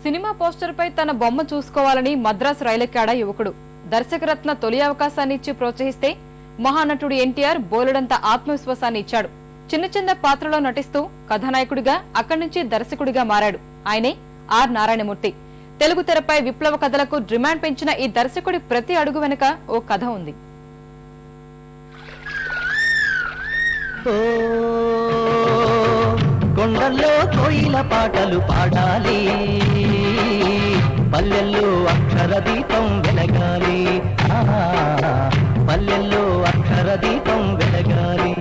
Cinema poster పై తన బొమ్మ చూసుకోవాలని మద్రాసు రైలెక్కాడ యువకుడు. దర్శకరత్న తొలి అవకాశాన్ని ఇచ్చి ప్రోత్సహిస్తే మహానటుడు ఎన్టీఆర్ బోలెడంత ఆత్మవిశ్వాసాన్ని ఇచ్చాడు. చిన్న చిన్న పాత్రలో నటిస్తూ కథానాయకుడిగా అక్కడి నుంచి దర్శకుడిగా మారాడు. ఆయనే ఆర్ నారాయణమూర్తి. తెలుగు తెరపై విప్లవ కథలకు డిమాండ్ పెంచిన ఈ దర్శకుడి ప్రతి అడుగు వెనుక ఓ కథ ఉంది. కొండల్లో కోయిల పాటలు పాడాలి, పల్లెల్లో అక్షర దీపం వెలగాలి, పల్లెల్లో అక్షర దీపం వెలగాలి.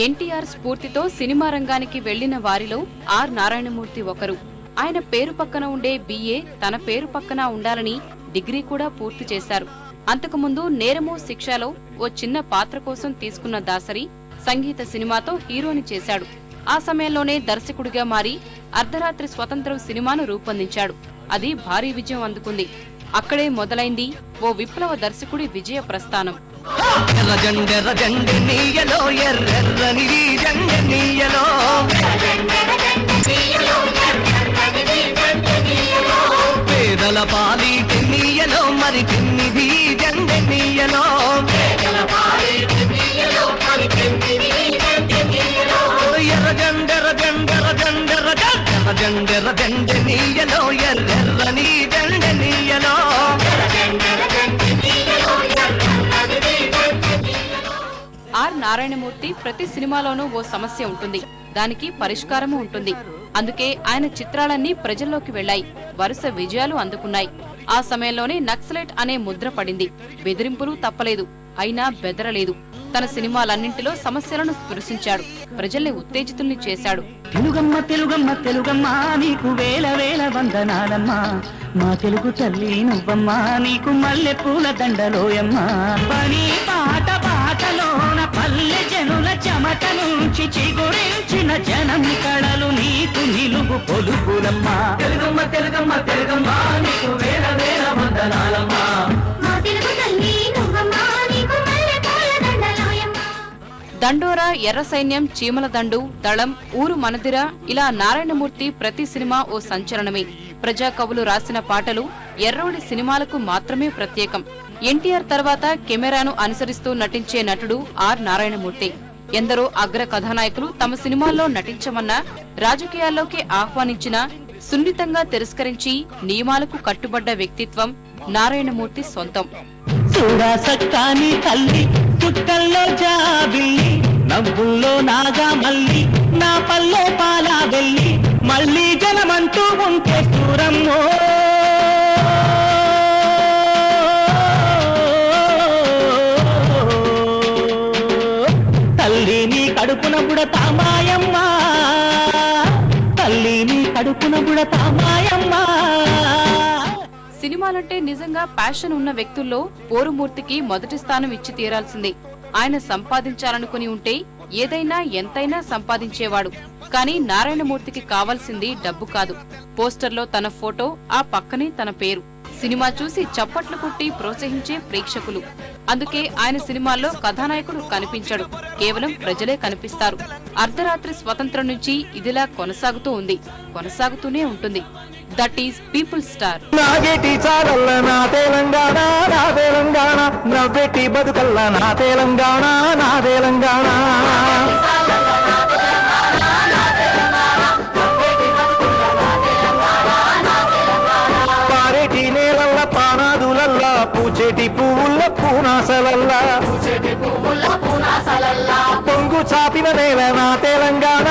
ఎన్టీఆర్ స్ఫూర్తితో సినిమా రంగానికి వెళ్లిన వారిలో ఆర్ నారాయణమూర్తి ఒకరు. ఆయన పేరు పక్కన ఉండే BA తన పేరు పక్కన ఉండాలని డిగ్రీ కూడా పూర్తి చేశారు. అంతకుముందు నేరమో శిక్షలో ఓ చిన్న పాత్ర కోసం తీసుకున్న దాసరి సంగీత సినిమాతో హీరోని చేశాడు. ఆ సమయంలోనే దర్శకుడిగా మారి అర్ధరాత్రి స్వతంత్రం సినిమాను రూపొందించాడు. అది భారీ విజయం అందుకుంది. అక్కడే మొదలైంది ఓ విప్లవ దర్శకుడి విజయ ప్రస్థానం. పేదల పాలి తెన్నీయలో మరి తెన్నిది జండెన్నీయలో, ఎర్ర జండెర జండెర జండెర జండెర జండెనీయలో, ఎర్రెర్రని జండెనీయలో. ఆర్ నారాయణమూర్తి ప్రతి సినిమాలోనూ ఓ సమస్య ఉంటుంది, దానికి పరిష్కారము ఉంటుంది. అందుకే ఆయన చిత్రాలన్నీ ప్రజల్లోకి వెళ్లాయి, వరుస విజయాలు అందుకున్నాయి. ఆ సమయంలోనే నక్సలైట్ అనే ముద్ర పడింది. బెదిరింపులు తప్పలేదు, అయినా బెదరలేదు. తన సినిమాలన్నింటిలో సమస్యలను స్పృశించాడు, ప్రజల్ని ఉత్తేజితుల్ని చేశాడు. తెలుగమ్మ తెలుగమ్మ తెలుగమ్మ నీకు వేల వేల వందనాలమ్మా, మా తెలుగు తల్లి నువ్వమ్మా, నీకు మల్లె పూల దండలోయమ్మా. పని పాట పాటలోన పల్లె జనుల చెమట నుంచి చిగురించిన జనం కళలు నీకు నిలుగు పొలుపులమ్మా. తెలుగమ్మ తెలుగమ్మ తెలుగమ్మ నీకు వేల వేల వందనాలమ్మా, మా తెలుగు తల్లి నువ్వమ్మా, నీకు మల్లె పూల దండలోయమ్మా. దండోరా, ఎర్ర సైన్యం, చీమల దండు, దళం, ఊరు మనదిర ఇలా నారాయణమూర్తి ప్రతి సినిమా ఓ సంచలనమే. ప్రజా కవులు రాసిన పాటలు ఎర్రోడి సినిమాలకు మాత్రమే ప్రత్యేకం. ఎన్టీఆర్ తర్వాత కెమెరాను అనుసరిస్తూ నటించే నటుడు ఆర్ నారాయణమూర్తి. ఎందరో అగ్ర కథానాయకులు తమ సినిమాల్లో నటించమన్నా, రాజకీయాల్లోకి ఆహ్వానించినా సున్నితంగా తిరస్కరించి నియమాలకు కట్టుబడ్డ వ్యక్తిత్వం నారాయణమూర్తి సొంతం. చూడాసక్కాని తల్లి చుట్టల్లో జాబిల్లి, నవ్వుల్లో నాగా మల్లి, నా పల్లె పాలా వెళ్ళి, మళ్ళీ జనమంటూ ఉంటే దూరమ్మో. తల్లి నీ కడుపున బుడతా మాయమ్మా, తల్లి నీ కడుపున బుడతా మాయమ్మా. సినిమాలంటే నిజంగా ప్యాషన్ ఉన్న వ్యక్తుల్లో పోరుమూర్తికి మొదటి స్థానం ఇచ్చి తీరాల్సిందే. ఆయన సంపాదించాలనుకుని ఉంటే ఏదైనా ఎంతైనా సంపాదించేవాడు. కానీ నారాయణమూర్తికి కావాల్సింది డబ్బు కాదు, పోస్టర్లో తన ఫోటో, ఆ పక్కనే తన పేరు. సినిమా చూసి చప్పట్లు కొట్టి ప్రోత్సహించే ప్రేక్షకులు. అందుకే ఆయన సినిమాల్లో కథానాయకుడు కనిపించడు, కేవలం ప్రజలే కనిపిస్తారు. అర్ధరాత్రి స్వతంత్రం నుంచి ఇదిలా కొనసాగుతూ ఉంది, కొనసాగుతూనే ఉంటుంది. That is people star. నాగేటి చారల్ల నా తెలంగాణ, నా తెలంగాణ, నవ్వెట్టి బతుకల్ల నా తెలంగాణ, నా తెలంగాణ. పారేటి నేలల్ల పానాదులల్ల, పూచేటి పువ్వుల్ల పూనాసలల్ల, పొంగు చాపిన నేల నా తెలంగాణ,